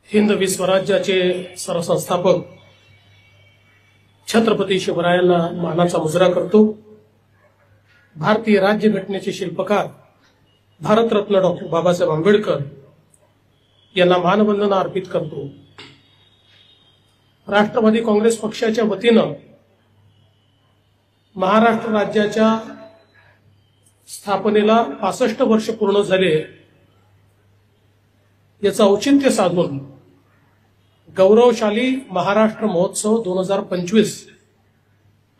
हिंदवी स्वराज्याचे सरसंस्थापक छत्रपती शिवरायांना मानाचा मुजरा करतो। भारतीय राज्यघटनेचे शिल्पकार भारतरत्न डॉक्टर बाबासाहेब आंबेडकर यांना मानवंदना अर्पित करतो। राष्ट्रवादी काँग्रेस पक्षाच्या वतीनं महाराष्ट्र राज्याच्या स्थापनेला 65 वर्ष पूर्ण झाले, याचं औचित्य साधून गौरवशाली महाराष्ट्र महोत्सव 2025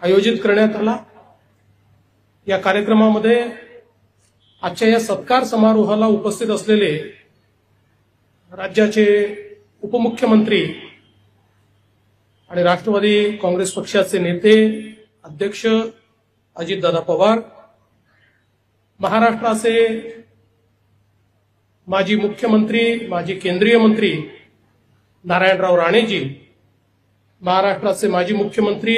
आयोजित करण्यात आला। या कार्यक्रमामध्ये आजच्या या सत्कार समारोहाला उपस्थित असलेले राज्याचे उपमुख्यमंत्री आणि राष्ट्रवादी काँग्रेस पक्षाचे नेते अध्यक्ष अजितदादा पवार, महाराष्ट्राचे माजी मुख्यमंत्री माजी केंद्रीय मंत्री नारायणराव राणेजी, महाराष्ट्राचे माजी मुख्यमंत्री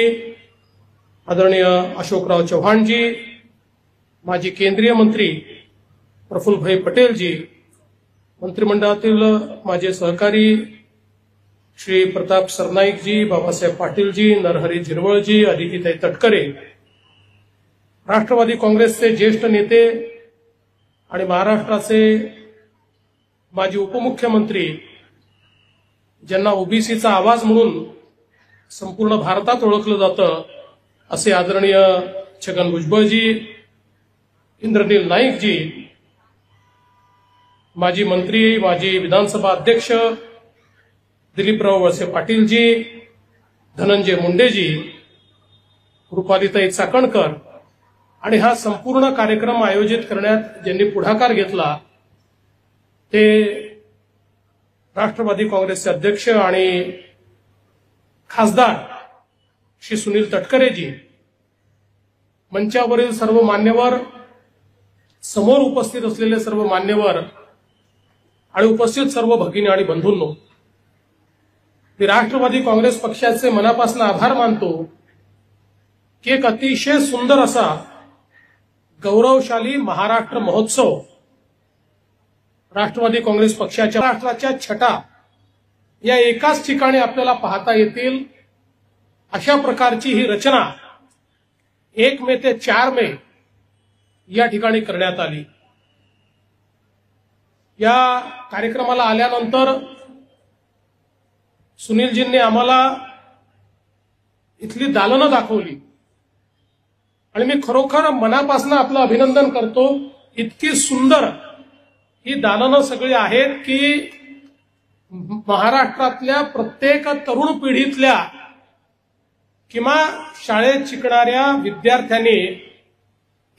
आदरणीय अशोकराव चव्हाणजी, माजी केंद्रीय मंत्री प्रफुल्लभाई पटेलजी, मंत्रिमंडळातील माझे सहकारी श्री प्रताप सरनाईकजी, बाबासाहेब पाटीलजी, नरहरी झिरवळजी, अदितीताई तटकरे, राष्ट्रवादी काँग्रेसचे ज्येष्ठ नेते आणि महाराष्ट्राचे माजी उपमुख्यमंत्री, ज्यांना ओबीसीचा आवाज म्हणून संपूर्ण भारतात ओळखलं जातं असे आदरणीय छगन भुजबळजी, इंद्रनील नाईकजी, माजी मंत्री माजी विधानसभा अध्यक्ष दिलीपराव वळसे पाटीलजी, धनंजय मुंडेजी, रुपालीताई चाकणकर आणि हा संपूर्ण कार्यक्रम आयोजित करण्यात ज्यांनी पुढाकार घेतला ते राष्ट्रवादी काँग्रेसचे अध्यक्ष आणि खासदार श्री सुनील तटकरेजी, मंचावरील सर्व मान्यवर, समोर उपस्थित असलेले सर्व मान्यवर आणि उपस्थित सर्व भगिनी आणि बंधूंनो, मी राष्ट्रवादी काँग्रेस पक्षाचे मनापासून आभार मानतो की एक अतिशय सुंदर असा गौरवशाली महाराष्ट्र महोत्सव राष्ट्रवादी काँग्रेस पक्षाच्या राष्ट्राच्या छटा या एकाच ठिकाणी आपल्याला पाहता येतील अशा प्रकारची ही रचना 1 मे ते 4 मे या ठिकाणी करण्यात आली। या कार्यक्रमाला आल्यानंतर सुनीलजींनी आम्हाला इथली दालनं दाखवली आणि मी खरोखर मनापासून आपलं अभिनंदन करतो। इतकी सुंदर ही दालनं सगळी आहेत की महाराष्ट्रातल्या प्रत्येक तरुण पिढीतल्या किंवा शाळेत शिकणाऱ्या विद्यार्थ्यांनी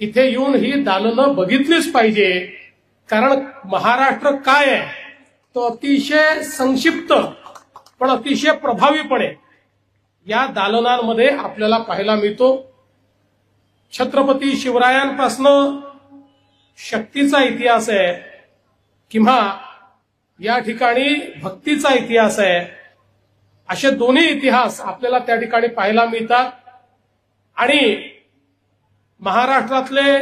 इथे येऊन ही दालनं बघितलीच पाहिजे, कारण महाराष्ट्र काय आहे तो अतिशय संक्षिप्त पण अतिशय प्रभावीपणे या दालनांमध्ये आपल्याला पाहायला मिळतो। छत्रपती शिवरायांपासून शक्तीचा इतिहास आहे किंवा या ठिकाणी भक्तीचा इतिहास आहे, असे दोन्ही इतिहास आपल्याला त्या ठिकाणी पाहायला मिळतात आणि महाराष्ट्रातले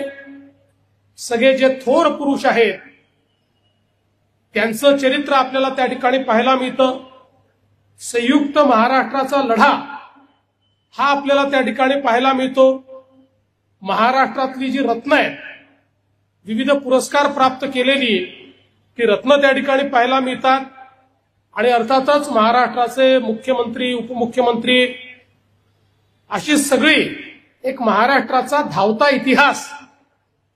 सगळे जे थोर पुरुष आहेत त्यांचं चरित्र आपल्याला त्या ठिकाणी पाहायला मिळतं। संयुक्त महाराष्ट्राचा लढा हा आपल्याला त्या ठिकाणी पाहायला मिळतो। महाराष्ट्रातली जी रत्न आहेत, विविध पुरस्कार प्राप्त केलेली ती रत्न त्या ठिकाणी पाहायला मिळतात आणि अर्थातच महाराष्ट्राचे मुख्यमंत्री उपमुख्यमंत्री अशी सगळी एक महाराष्ट्राचा धावता इतिहास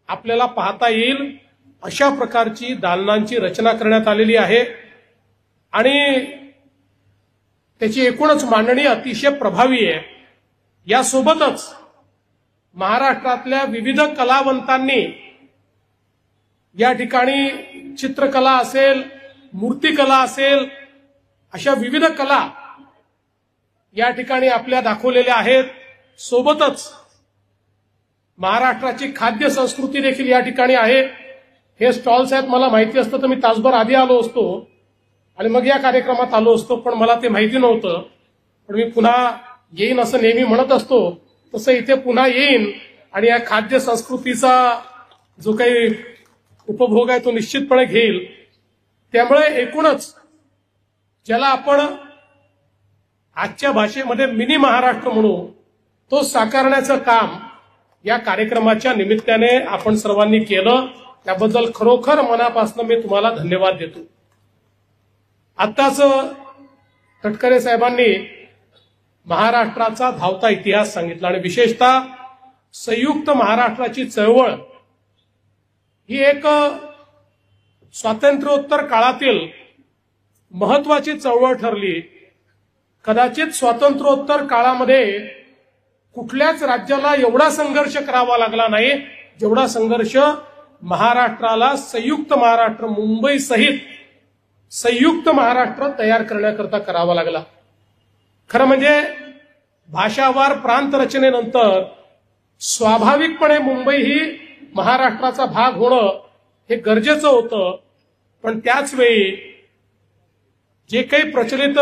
आपल्याला पाहता येईल अशा प्रकारची दालनांची रचना करण्यात आलेली आहे आणि त्याची एकूणच मांडणी अतिशय प्रभावी आहे। यासोबतच महाराष्ट्रातल्या विविध कलावंतांनी या ठिकाणी चित्रकला असेल, मूर्तिकला असेल, अशा विविध कला या ठिकाणी आपल्या दाखवलेल्या आहेत। सोबतच महाराष्ट्राची खाद्य संस्कृती देखील या ठिकाणी आहे। हे स्टॉल्स आहेत, मला माहिती असतं तर मी तासभर आधी आलो असतो आणि मग या कार्यक्रमात आलो असतो, पण मला ते माहिती नव्हतं। पण मी पुन्हा येईन असं नेहमी म्हणत असतो, तसं इथे पुन्हा येईन आणि या खाद्य संस्कृतीचा जो काही उपभोग आहे तो निश्चितपणे घेईल। त्यामुळे एकूणच ज्याला आपण आजच्या भाषेमध्ये मिनी महाराष्ट्र म्हणू, तो साकारण्याचं काम या कार्यक्रमाच्या निमित्ताने आपण सर्वांनी केलं. त्याबद्दल खरोखर मनापासून मी तुम्हाला धन्यवाद देतो. आत्ताच तटकरे साहेबांनी महाराष्ट्राचा धावता इतिहास सांगितला आणि विशेषतः संयुक्त महाराष्ट्राची चळवळ ही एक स्वातंत्र्योत्तर काळातील महत्वाची चळवळ ठरली. कदाचित स्वातंत्र्योत्तर काळामध्ये कुठल्याच राज्याला एवढा संघर्ष करावा लागला नाही जेवढा संघर्ष महाराष्ट्राला संयुक्त महाराष्ट्र, मुंबई सहित संयुक्त महाराष्ट्र तयार करण्याकरता करावा लागला. खरं म्हणजे भाषावार प्रांत रचनेनंतर स्वाभाविकपणे मुंबई ही महाराष्ट्राचा भाग होणं हे गरजेचं होतं. पण त्याच वेळी जे काही प्रचलित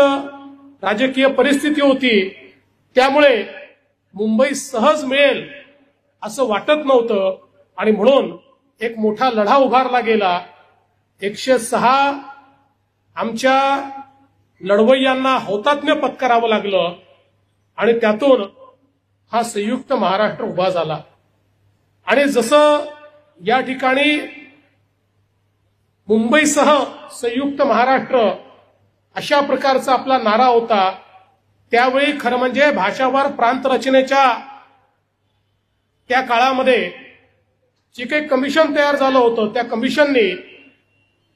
राजकीय परिस्थिती होती त्यामुळे मुंबई सहज मिळेल असं वाटत नव्हतं आणि म्हणून एक मोठा लढा उभारला गेला. 106 आमच्या लढवय्यांना हौतात्म्य पत्करावं लागलं आणि त्यातून हा संयुक्त महाराष्ट्र उभा झाला. आणि जसं या ठिकाणी मुंबईसह संयुक्त महाराष्ट्र अशा प्रकारचा आपला नारा होता, त्यावेळी खरं म्हणजे भाषावार प्रांत रचनेच्या त्या काळामध्ये जे काही कमिशन तयार झालं होतं त्या कमिशनने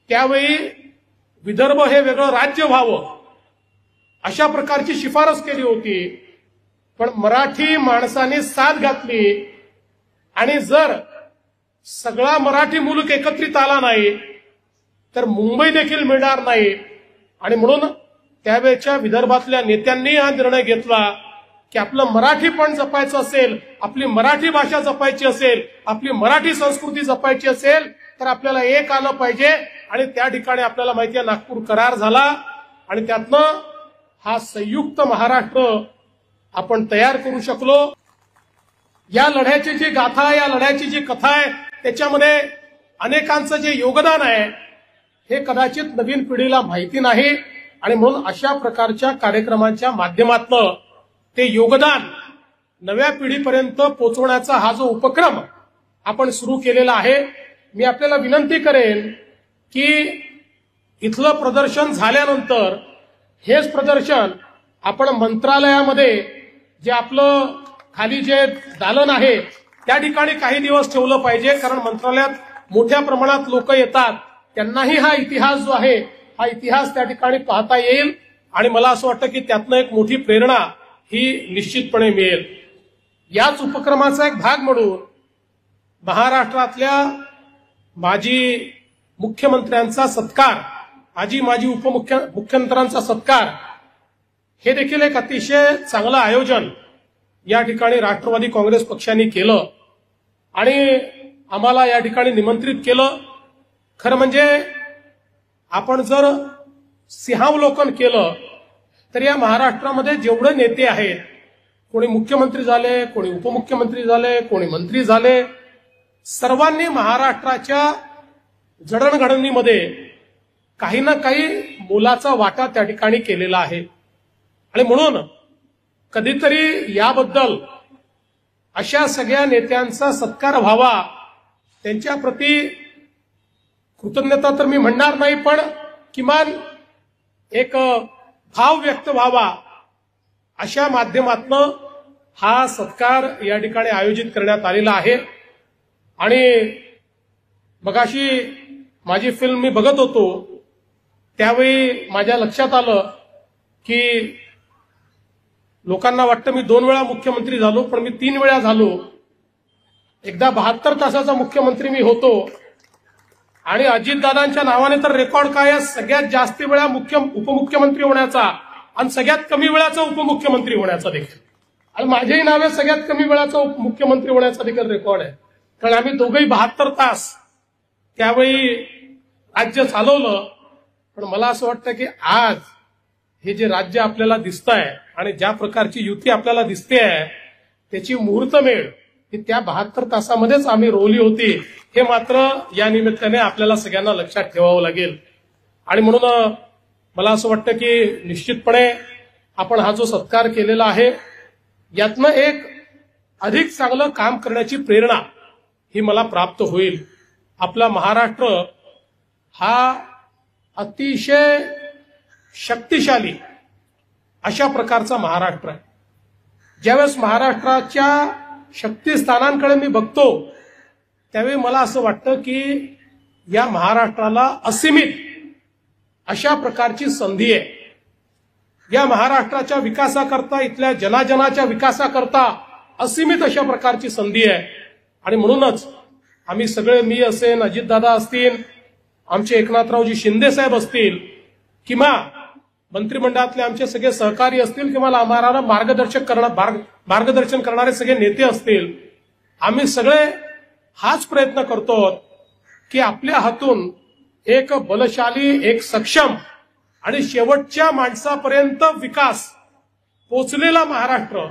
त्यावेळी विदर्भ हे वेगळं राज्य व्हावं अशा प्रकारची शिफारस केली होती. पण मराठी माणसाने साथ घातली आणि जर सगळा मराठी मुलूक एकत्रित आला नाही तर मुंबई देखील मिळणार नाही. आणि म्हणून त्यावेळच्या विदर्भातल्या नेत्यांनी हा निर्णय घेतला की आपलं मराठी पण जपायचं असेल, आपली मराठी भाषा जपायची असेल, आपली मराठी संस्कृती जपायची असेल तर आपल्याला एक आलं पाहिजे. आणि त्या ठिकाणी आपल्याला माहिती आहे नागपूर करार झाला आणि त्यातनं हा संयुक्त महाराष्ट्र आपण तयार करू शकलो. या लढ्याची जी गाथा, या लढ्याची जी कथा आहे त्याच्यामध्ये अनेकांचं जे योगदान आहे हे कदाचित नवीन पिढीला माहिती नाही. आणि म्हणून अशा प्रकारच्या कार्यक्रमांच्या माध्यमातून ते योगदान नव्या पिढीपर्यंत पोहोचवण्याचा हा जो उपक्रम आपण सुरू केलेला आहे, मी आपल्याला विनंती करेन की इथलं प्रदर्शन झाल्यानंतर हेच प्रदर्शन आपण मंत्रालयामध्ये जे आपलं खाली जे दालन आहे त्या ठिकाणी काही दिवस ठेवलं पाहिजे. कारण मंत्रालयात मोठ्या प्रमाणात लोक येतात, त्यांनाही हा इतिहास जो आहे हा इतिहास त्या ठिकाणी पाहता येईल. आणि मला असं वाटतं की त्यातनं एक मोठी प्रेरणा ही निश्चितपणे मिळेल. याच उपक्रमाचा एक भाग म्हणून महाराष्ट्रातल्या माजी मुख्यमंत्र्यांचा सत्कार, माजी उपमुख्यमंत्र्यांचा सत्कार हे देखील एक अतिशय चांगलं आयोजन या ठिकाणी राष्ट्रवादी काँग्रेस पक्षाने केलं आणि आम्हाला या ठिकाणी निमंत्रित केलं. खरं म्हणजे आपण जर सिंहावलोकन केलं तर या महाराष्ट्रामध्ये जेवढे नेते आहेत, कोणी मुख्यमंत्री झाले, कोणी उपमुख्यमंत्री झाले, कोणी मंत्री झाले, सर्वांनी महाराष्ट्राच्या जडणघडणीमध्ये काही ना काही मोलाचा वाटा त्या ठिकाणी केलेला आहे. आणि म्हणून कधीतरी याबद्दल अशा सगळ्या नेत्यांचा सत्कार व्हावा, त्यांच्याप्रती कृतज्ञता तर मी म्हणणार नाही पण किमान एक भाव व्यक्त व्हावा अशा माध्यमातून हा सत्कार या ठिकाणी आयोजित करण्यात आलेला आहे. आणि मगाशी माझी फिल्म मी बघत होतो त्यावेळी माझ्या लक्षात आलं की लोकांना वाटतं मी 2 वेळा मुख्यमंत्री झालो, पण मी 3 वेळा झालो. एकदा 72 तासाचा मुख्यमंत्री मी होतो आणि अजितदादांच्या नावाने तर रेकॉर्ड काय आहे, सगळ्यात जास्त वेळा उपमुख्यमंत्री होण्याचा आणि सगळ्यात कमी वेळाचा उपमुख्यमंत्री होण्याचा देखील. आणि माझेही नावे सगळ्यात कमी वेळाचा उपमुख्यमंत्री होण्याचा देखील रेकॉर्ड आहे. कारण आम्ही दोघंही 72 तास त्यावेळी राज्य चालवलं. पण मला असं वाटतं की आज हे जे राज्य आपल्याला दिसतंय आणि ज्या प्रकारची युती आपल्याला दिसते आहे त्याची मुहूर्तमेढ ही त्या 72 तासामध्येच आम्ही रोवली होती, हे मात्र या निमित्ताने आपल्याला सगळ्यांना लक्षात ठेवावं लागेल. आणि म्हणून मला असं वाटतं की निश्चितपणे आपण हा जो सत्कार केलेला आहे यातनं एक अधिक चांगलं काम करण्याची प्रेरणा ही मला प्राप्त होईल. आपला महाराष्ट्र हा अतिशय शक्तिशाली अशा प्रकारचा महाराष्ट्र आहे. ज्यावेळेस महाराष्ट्राच्या शक्तिस्थानांकडे मी बघतो त्यावेळी मला असं वाटतं की या महाराष्ट्राला असीमित अशा प्रकारची संधी आहे. या महाराष्ट्राच्या विकासाकरता, इथल्या जनाजनाच्या विकासाकरता असीमित अशा प्रकारची संधी आहे. आणि म्हणूनच आम्ही सगळे, मी असेल, अजितदादा असतील, आमचे एकनाथरावजी शिंदे साहेब असतील, किंवा मंत्रिमंडळातले आमचे सगळे सहकारी असतील, किंवा आम्हाला मार्गदर्शन करणारे सगळे नेते असतील, आम्ही सगळे हाच प्रयत्न करतो की आपल्या हातून एक बलशाली, एक सक्षम आणि शेवटच्या माणसापर्यंत विकास पोचलेला महाराष्ट्र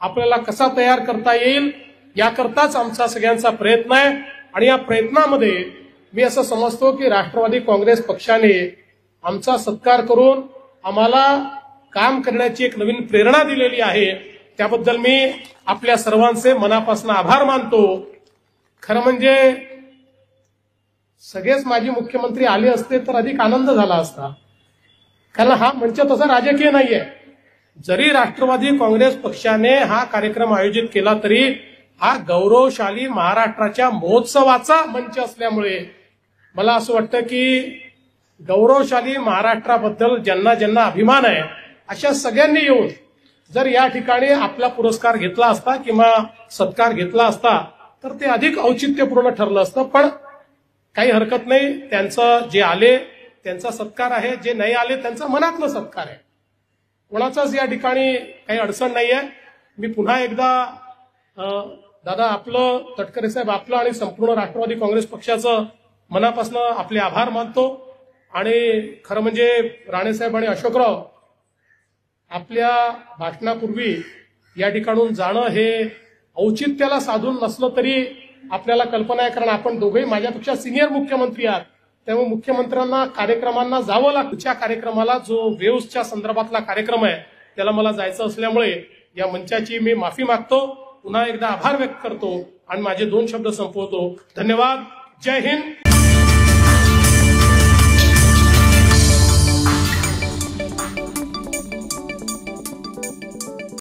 आपल्याला कसा तयार करता येईल याकरताच आमचा सगळ्यांचा प्रयत्न आहे. आणि या प्रयत्नामध्ये मी असं समजतो की राष्ट्रवादी काँग्रेस पक्षाने आमचा सत्कार करून आम्हाला काम करण्याची एक नवीन प्रेरणा दिलेली आहे. त्याबद्दल मी आपल्या सर्वांचे मनापासून आभार मानतो. खरं म्हणजे सगळेच माजी मुख्यमंत्री आले असते तर अधिक आनंद झाला असता, कारण हा मंच तसा राजकीय नाहीये. जरी राष्ट्रवादी काँग्रेस पक्षाने हा कार्यक्रम आयोजित केला तरी हा गौरवशाली महाराष्ट्राच्या महोत्सवाचा मंच असल्यामुळे मला असं वाटतं की गौरवशाली महाराष्ट्राबद्दल ज्यांना ज्यांना अभिमान आहे अशा सगळ्यांनी येऊन जर या ठिकाणी आपला पुरस्कार घेतला असता किंवा सत्कार घेतला असता तर ते अधिक औचित्यपूर्ण ठरलं असतं. पण काही हरकत नाही, त्यांचं जे आले त्यांचा सत्कार आहे, जे नाही आले त्यांचा मनातला सत्कार आहे. कोणाचाच या ठिकाणी काही अडचण नाहीये. मी पुन्हा एकदा दादा आपलं, तटकरे साहेब आपलं आणि संपूर्ण राष्ट्रवादी काँग्रेस पक्षाचं मनापासून आपले आभार मानतो. आणि खरं म्हणजे राणेसाहेब आणि अशोकराव आपल्या भाषणापूर्वी या ठिकाणून जाणं हे औचित्याला साधून नसलं तरी आपल्याला कल्पना आहे, कारण आपण दोघेही माझ्यापेक्षा सिनियर मुख्यमंत्री आहात. त्यामुळे मुख्यमंत्र्यांना कार्यक्रमांना जावं लागतं. त्या कार्यक्रमाला जो वेव्हच्या संदर्भातला कार्यक्रम आहे त्याला मला जायचं असल्यामुळे या मंचाची मी माफी मागतो. पुन्हा एकदा आभार व्यक्त करतो आणि माझे 2 शब्द संपवतो. धन्यवाद. जय हिंद.